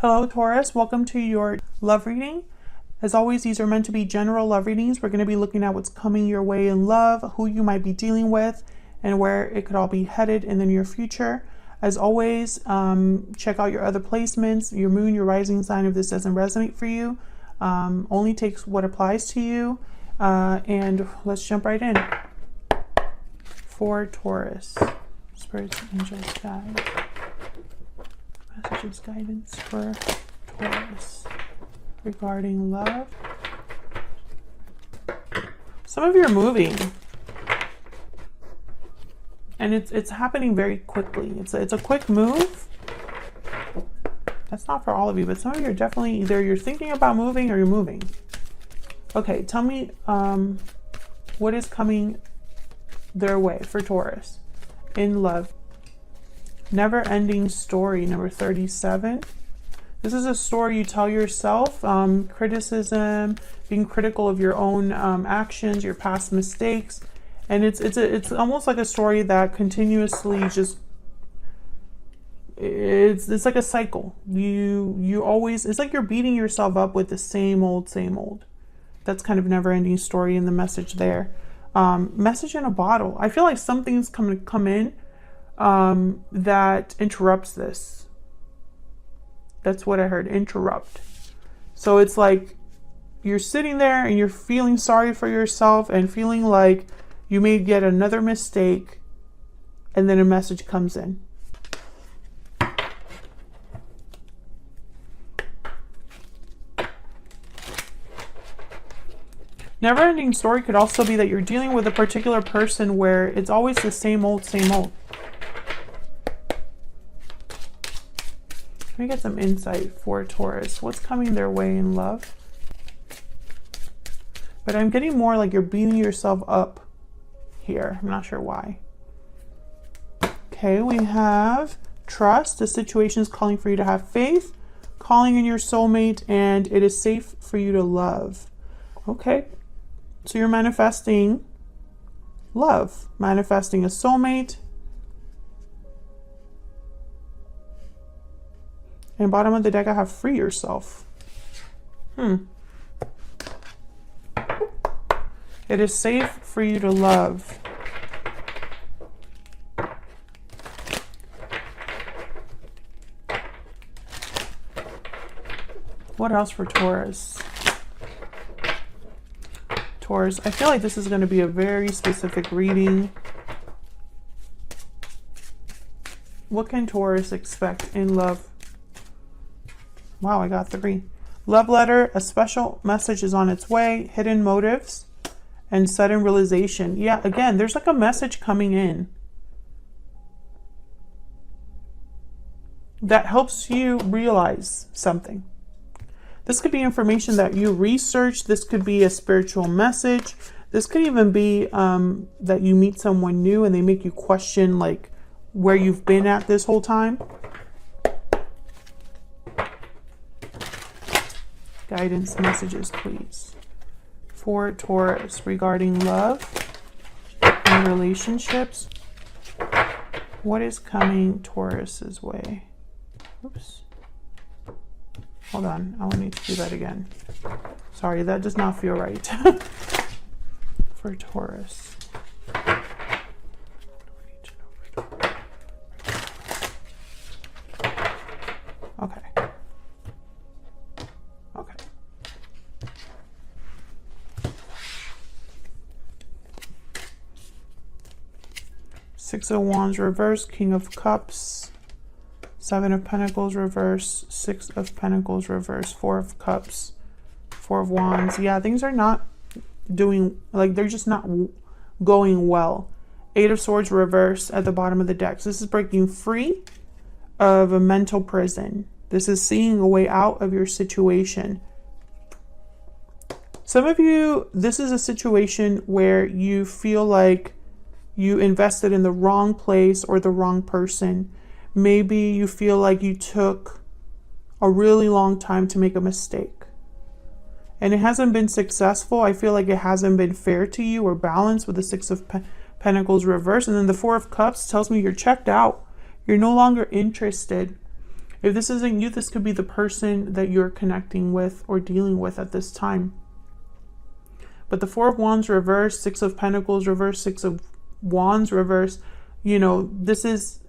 Hello Taurus, welcome to your love reading. As always, these are meant to be general love readings. We're going to be looking at what's coming your way in love, who you might be dealing with, and where it could all be headed in the near future. As always, check out your other placements, your moon, your rising sign if this doesn't resonate for you. Only takes what applies to you. And let's jump right in. For Taurus, spirits, angels, guides. Messages, guidance for Taurus regarding love. Some of you are moving, and it's happening very quickly. It's a quick move. That's not for all of you, but some of you are definitely either you're thinking about moving or you're moving. Okay, tell me what is coming their way for Taurus in love. Never-ending story, number 37. This is a story you tell yourself. Criticism, being critical of your own actions, your past mistakes, and it's almost like a story that continuously just it's like a cycle. You always, it's like you're beating yourself up with the same old. That's kind of never-ending story in the message there. Message in a bottle. I feel like something's come in that interrupts this. That's what I heard, interrupt. So it's like you're sitting there and you're feeling sorry for yourself and feeling like you made yet another mistake, and then a message comes in. Never-ending story could also be that you're dealing with a particular person where it's always the same old. Let me get some insight for Taurus. What's coming their way in love? But I'm getting more like you're beating yourself up here. I'm not sure why. Okay, we have trust. The situation is calling for you to have faith, calling in your soulmate, and it is safe for you to love. Okay, so you're manifesting love, manifesting a soulmate. And bottom of the deck, I have free yourself. It is safe for you to love. What else for Taurus? Taurus, I feel like this is going to be a very specific reading. What can Taurus expect in love? Wow, I got 3. Love letter, a special message is on its way, hidden motives, and sudden realization. Yeah, again, there's like a message coming in that helps you realize something. This could be information that you research. This could be a spiritual message. This could even be that you meet someone new and they make you question like where you've been at this whole time. Guidance messages, please, for Taurus regarding love and relationships. What is coming Taurus's way? Oops. Hold on. I will need to do that again. Sorry, that does not feel right. For Taurus. Okay. Six of Wands reverse, King of Cups, Seven of Pentacles reverse, Six of Pentacles reverse, Four of Cups, Four of Wands. Yeah, things are not doing, like they're just not going well. Eight of Swords reverse at the bottom of the deck. So this is breaking free of a mental prison. This is seeing a way out of your situation. Some of you, this is a situation where you feel like you invested in the wrong place or the wrong person. Maybe you feel like you took a really long time to make a mistake and it hasn't been successful. I feel like it hasn't been fair to you or balanced with the Six of Pentacles reverse. And then the Four of Cups tells me you're checked out. You're no longer interested. If this isn't you, this could be the person that you're connecting with or dealing with at this time. But the Four of Wands reverse, Six of Pentacles reverse, Six of Wands reverse, you know, this is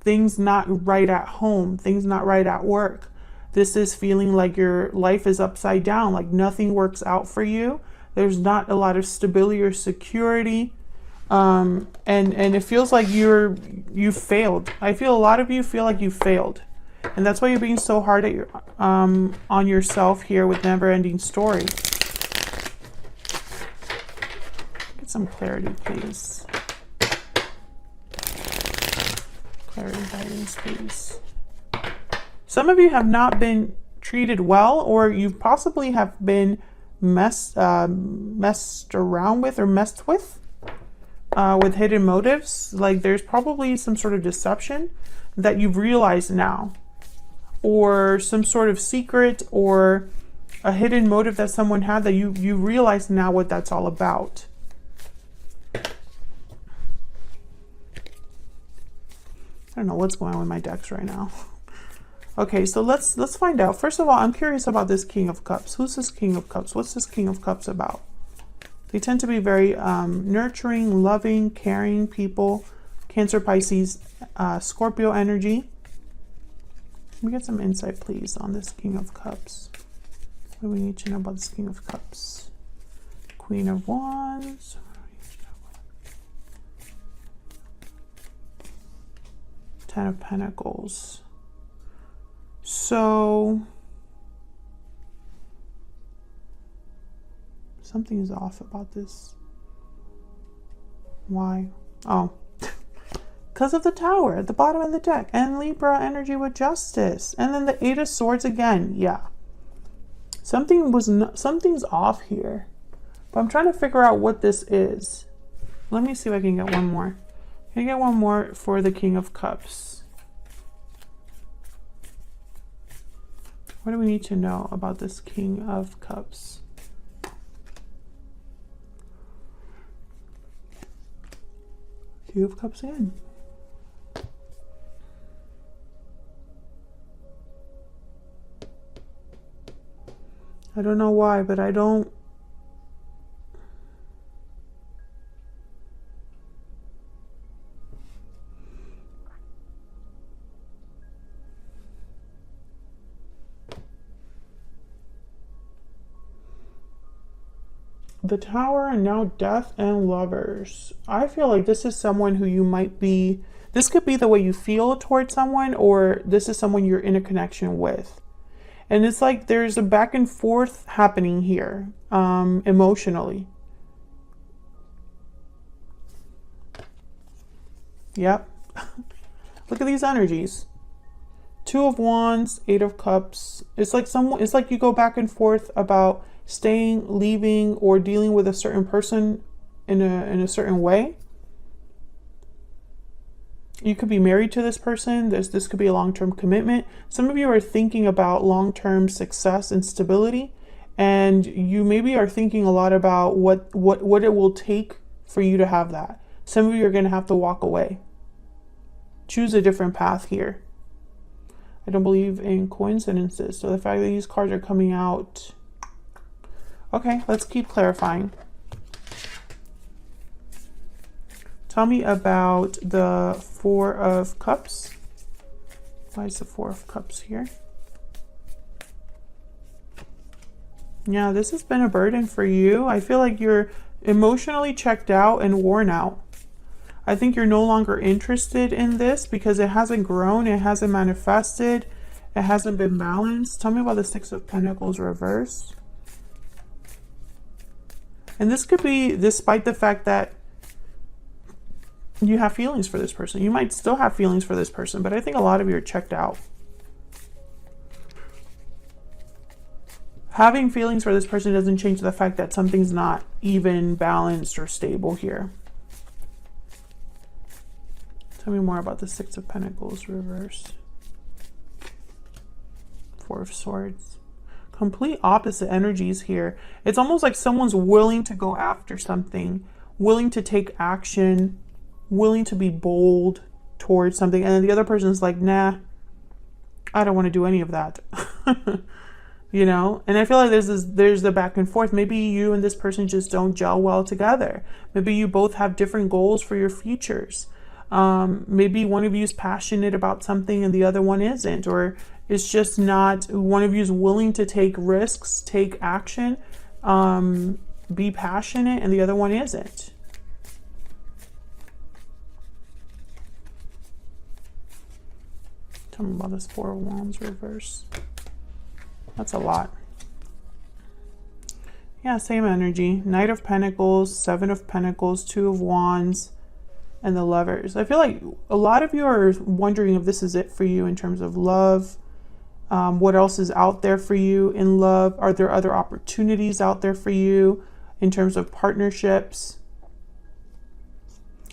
things not right at home, things not right at work. This is feeling like your life is upside down, like nothing works out for you. There's not a lot of stability or security. And it feels like you failed. I feel a lot of you feel like you failed. And that's why you're being so hard at your on yourself here with Never Ending Story. Get some clarity, please. Clarity, guidance, please. Some of you have not been treated well, or you possibly have been messed around with or messed with hidden motives. Like there's probably some sort of deception that you've realized now, or some sort of secret or a hidden motive that someone had that you realize now what that's all about. I don't know what's going on with my decks right now. Okay, so let's find out. First of all, I'm curious about this King of Cups. Who's this King of Cups? What's this King of Cups about? They tend to be very nurturing, loving, caring people. Cancer, Pisces, Scorpio energy. Let me get some insight, please, on this King of Cups. What do we need to know about this King of Cups? Queen of Wands. Ten of Pentacles. So something is off about this. Why? Oh, because of the Tower at the bottom of the deck, and Libra energy with Justice, and then the Eight of Swords again. Yeah, something's off here, but I'm trying to figure out what this is. Let me see if I can get one more. Can I get one more for the King of Cups? What do we need to know about this King of Cups? King of Cups again. I don't know why, but I don't. The Tower, and now Death and Lovers. I feel like this is someone who you might be, this could be the way you feel towards someone, or this is someone you're in a connection with. And it's like there's a back and forth happening here, emotionally. Yep. Look at these energies. Two of Wands, Eight of Cups. It's like you go back and forth about staying, leaving, or dealing with a certain person in a certain way. You could be married to this person. This could be a long-term commitment. Some of you are thinking about long-term success and stability, and you maybe are thinking a lot about what it will take for you to have that. Some of you are going to have to walk away. Choose a different path here. I don't believe in coincidences, so the fact that these cards are coming out. Okay, let's keep clarifying. Tell me about the Four of Cups. Why is the Four of Cups here? Yeah, this has been a burden for you. I feel like you're emotionally checked out and worn out. I think you're no longer interested in this because it hasn't grown, it hasn't manifested, it hasn't been balanced. Tell me about the Six of Pentacles reverse. And this could be despite the fact that you have feelings for this person. You might still have feelings for this person, but I think a lot of you are checked out. Having feelings for this person doesn't change the fact that something's not even balanced or stable here. Tell me more about the Six of Pentacles reverse. Four of Swords. Complete opposite energies here. It's almost like someone's willing to go after something, willing to take action, willing to be bold towards something, and then the other person's like, nah, I don't want to do any of that. You know, and I feel like there's the back and forth. Maybe you and this person just don't gel well together. Maybe you both have different goals for your futures. Maybe one of you is passionate about something and the other one isn't, or it's just not, one of you is willing to take risks, take action, be passionate, and the other one isn't. Tell me about this Four of Wands reverse. That's a lot. Yeah, same energy. Knight of Pentacles, Seven of Pentacles, Two of Wands, and the Lovers. I feel like a lot of you are wondering if this is it for you in terms of love. What else is out there for you in love? Are there other opportunities out there for you in terms of partnerships?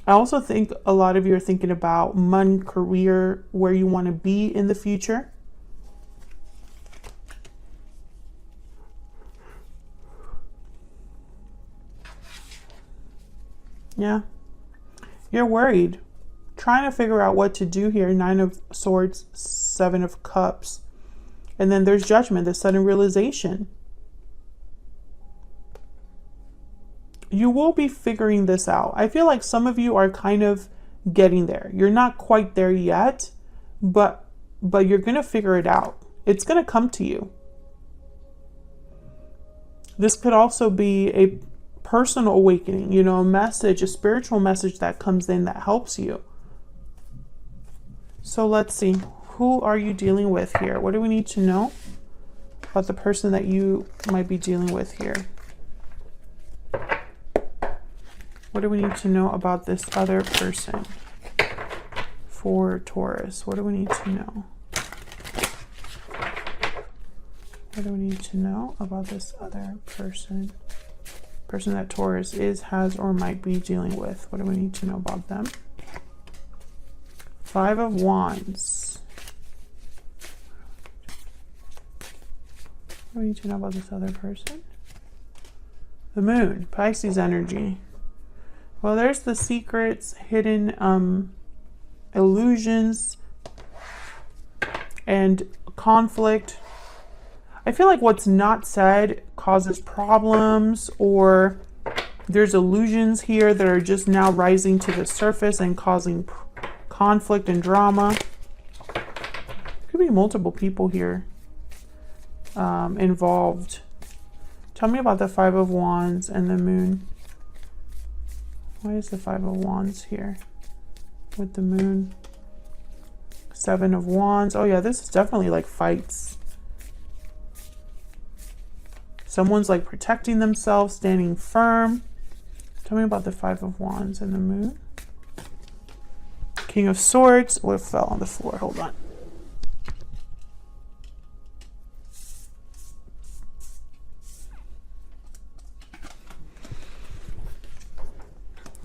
I also think a lot of you are thinking about money, career, where you want to be in the future. Yeah, you're worried, trying to figure out what to do here. Nine of Swords, Seven of Cups, and then there's Judgment, the sudden realization. You will be figuring this out. I feel like some of you are kind of getting there. You're not quite there yet, but you're going to figure it out. It's going to come to you. This could also be a personal awakening, you know, a message, a spiritual message that comes in that helps you. So let's see, who are you dealing with here? What do we need to know about the person that you might be dealing with here? What do we need to know about this other person for Taurus? What do we need to know? What do we need to know about this other person? Person that Taurus is, has, or might be dealing with. What do we need to know about them? Five of Wands. What do we need to know about this other person? The Moon, Pisces energy. Well, there's the secrets, hidden illusions, and conflict. I feel like what's not said causes problems, or there's illusions here that are just now rising to the surface and causing conflict and drama. Could be multiple people here involved. Tell me about the Five of Wands and the Moon. Why is the Five of Wands here with the Moon? Seven of Wands. Oh yeah, this is definitely like fights. Someone's like protecting themselves, standing firm. Tell me about the Five of Wands and the Moon. King of Swords. What fell on the floor? Hold on.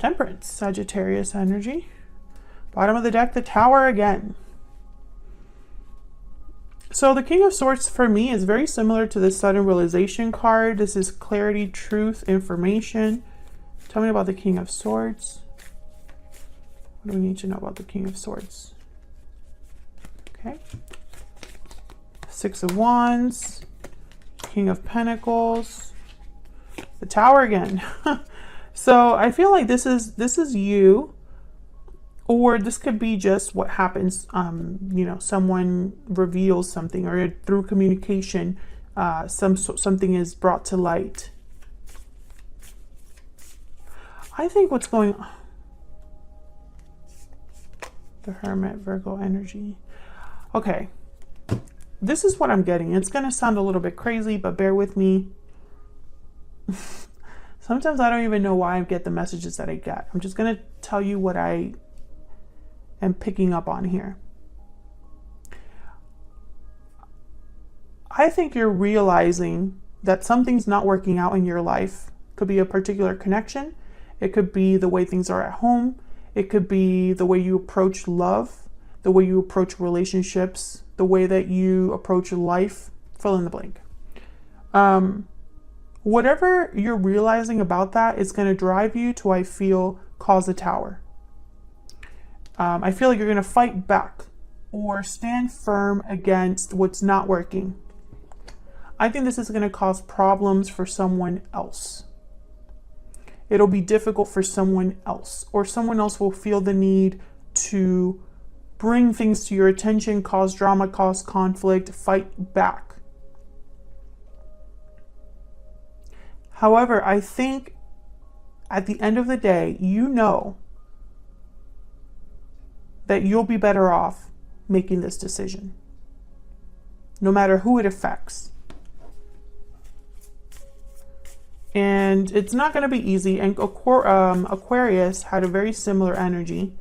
Temperance, Sagittarius energy. Bottom of the deck, the Tower again. So the King of Swords for me is very similar to the sudden realization card. This is clarity, truth, information. Tell me about the King of Swords. What do we need to know about the King of Swords? Okay. Six of Wands, King of Pentacles, the Tower again. So I feel like this is you, or this could be just what happens, you know, someone reveals something, or through communication, something is brought to light. I think what's going on, the Hermit, Virgo energy. Okay, this is what I'm getting. It's going to sound a little bit crazy, but bear with me. Sometimes I don't even know why I get the messages that I get. I'm just going to tell you what I am picking up on here. I think you're realizing that something's not working out in your life. It could be a particular connection. It could be the way things are at home. It could be the way you approach love, the way you approach relationships, the way that you approach life, fill in the blank. Whatever you're realizing about that is going to drive you to, I feel, cause a tower. I feel like you're going to fight back. or stand firm against what's not working. I think this is going to cause problems for someone else. It'll be difficult for someone else, or someone else will feel the need to bring things to your attention, cause drama, cause conflict, fight back. However, I think at the end of the day, you know that you'll be better off making this decision, no matter who it affects. And it's not going to be easy. And Aquarius had a very similar energy,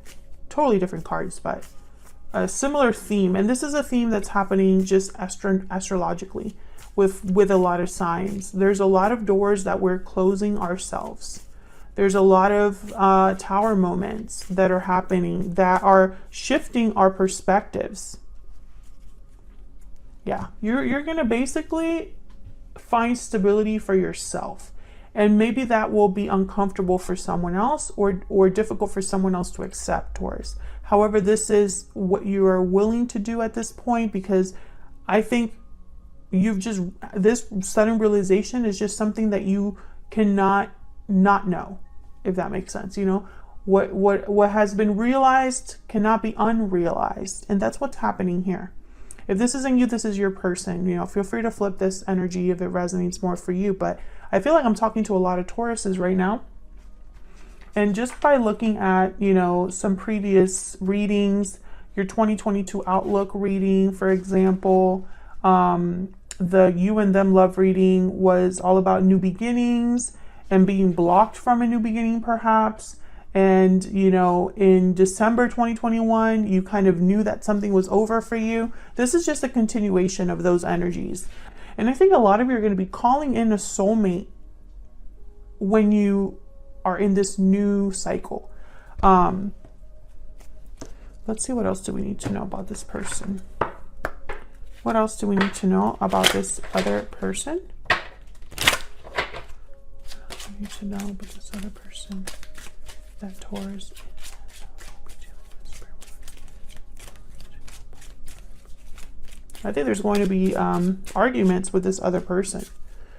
totally different cards, but a similar theme. And this is a theme that's happening just astrologically with a lot of signs. There's a lot of doors that we're closing ourselves. There's a lot of tower moments that are happening that are shifting our perspectives. Yeah, you're going to basically find stability for yourself. And maybe that will be uncomfortable for someone else or difficult for someone else to accept, Taurus. However, this is what you are willing to do at this point, because I think this sudden realization is just something that you cannot not know, if that makes sense. You know, what has been realized cannot be unrealized. And that's what's happening here. If this isn't you, this is your person. You know, feel free to flip this energy if it resonates more for you. But I feel like I'm talking to a lot of Tauruses right now. And just by looking at, you know, some previous readings, your 2022 outlook reading, for example, the You and Them love reading was all about new beginnings and being blocked from a new beginning, perhaps. And, you know, in December 2021, you kind of knew that something was over for you. This is just a continuation of those energies. And I think a lot of you are going to be calling in a soulmate when you are in this new cycle. Let's see, what else do we need to know about this person? What else do we need to know about this other person? We need to know about this other person that Taurus. I think there's going to be arguments with this other person.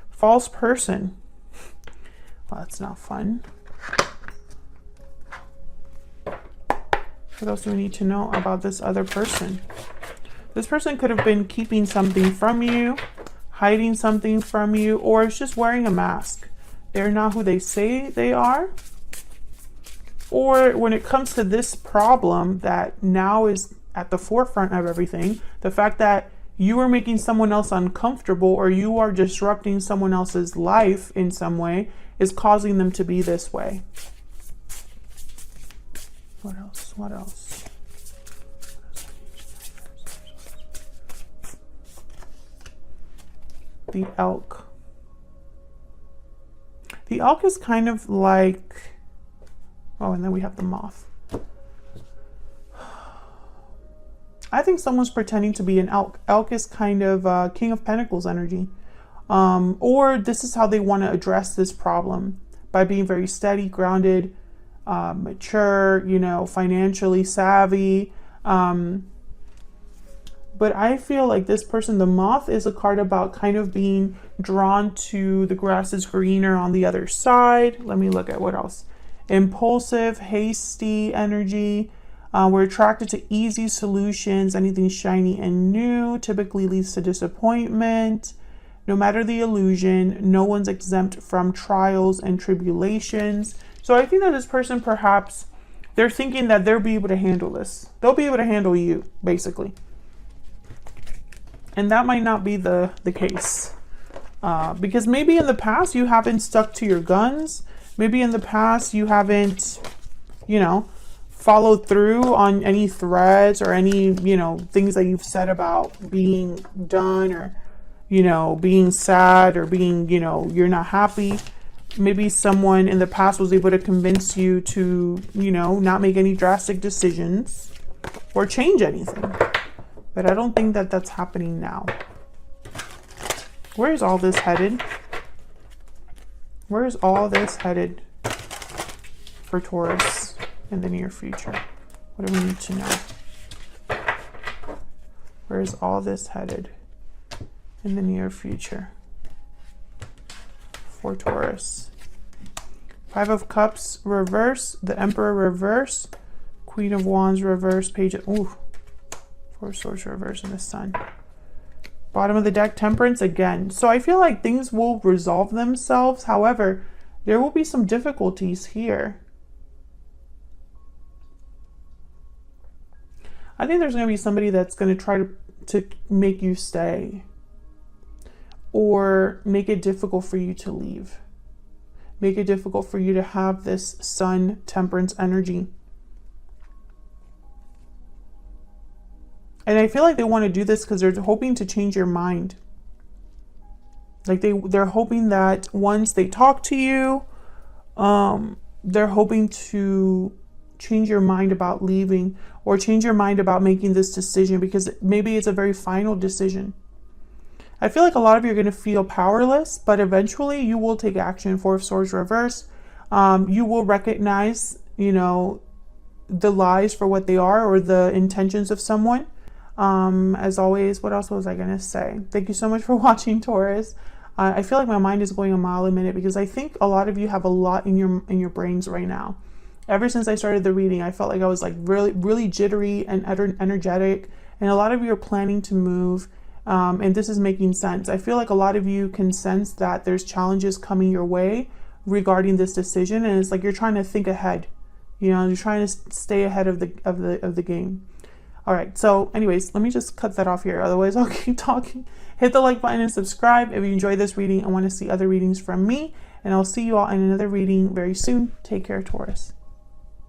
False person. Well, that's not fun. What else do we need to know about this other person? This person could have been keeping something from you, hiding something from you, or is just wearing a mask. They're not who they say they are. Or when it comes to this problem that now is at the forefront of everything, the fact that you are making someone else uncomfortable or you are disrupting someone else's life in some way is causing them to be this way. What else? What else? The elk. The elk is kind of like, oh, and then we have the moth. I think someone's pretending to be an elk. Elk is kind of King of Pentacles energy. Or this is how they want to address this problem, by being very steady, grounded, mature, you know, financially savvy. But I feel like this person, the moth, is a card about kind of being drawn to the grass is greener on the other side. Let me look at what else. Impulsive, hasty energy. We're attracted to easy solutions. Anything shiny and new typically leads to disappointment. No matter the illusion, no one's exempt from trials and tribulations. So I think that this person, perhaps, they're thinking that they'll be able to handle this. They'll be able to handle you, basically. And that might not be the case. Because maybe in the past you haven't stuck to your guns. Maybe in the past you haven't, you know, followed through on any threads or any, you know, things that you've said about being done, or, you know, being sad, or being, you know, you're not happy. Maybe someone in the past was able to convince you to, you know, not make any drastic decisions or change anything. But I don't think that that's happening now. Where is all this headed? Where is all this headed for Taurus in the near future? What do we need to know? Where is all this headed in the near future for Taurus? Five of Cups reverse, the Emperor reverse, Queen of Wands reverse, Page of, ooh, Four of Swords reverse, and the Sun. Bottom of the deck, Temperance again. So I feel like things will resolve themselves. However, there will be some difficulties here. I think there's going to be somebody that's going to try to make you stay, or make it difficult for you to leave. Make it difficult for you to have this Sun Temperance energy. And I feel like they want to do this because they're hoping to change your mind. Like they're hoping that once they talk to you, they're hoping to change your mind about leaving, or change your mind about making this decision, because maybe it's a very final decision. I feel like a lot of you are going to feel powerless, but eventually you will take action. Four of Swords reverse. You will recognize, you know, the lies for what they are, or the intentions of someone. As always, what else was I going to say? Thank you so much for watching, Taurus. I feel like my mind is going a mile a minute, because I think a lot of you have a lot in your brains right now. Ever since I started the reading, I felt like I was like really jittery and energetic, and a lot of you are planning to move, and this is making sense. I feel like a lot of you can sense that there's challenges coming your way regarding this decision, and it's like you're trying to think ahead. You know, you're trying to stay ahead of the game. All right, so anyways, let me just cut that off here. Otherwise, I'll keep talking. Hit the like button and subscribe if you enjoyed this reading and want to see other readings from me. And I'll see you all in another reading very soon. Take care, Taurus.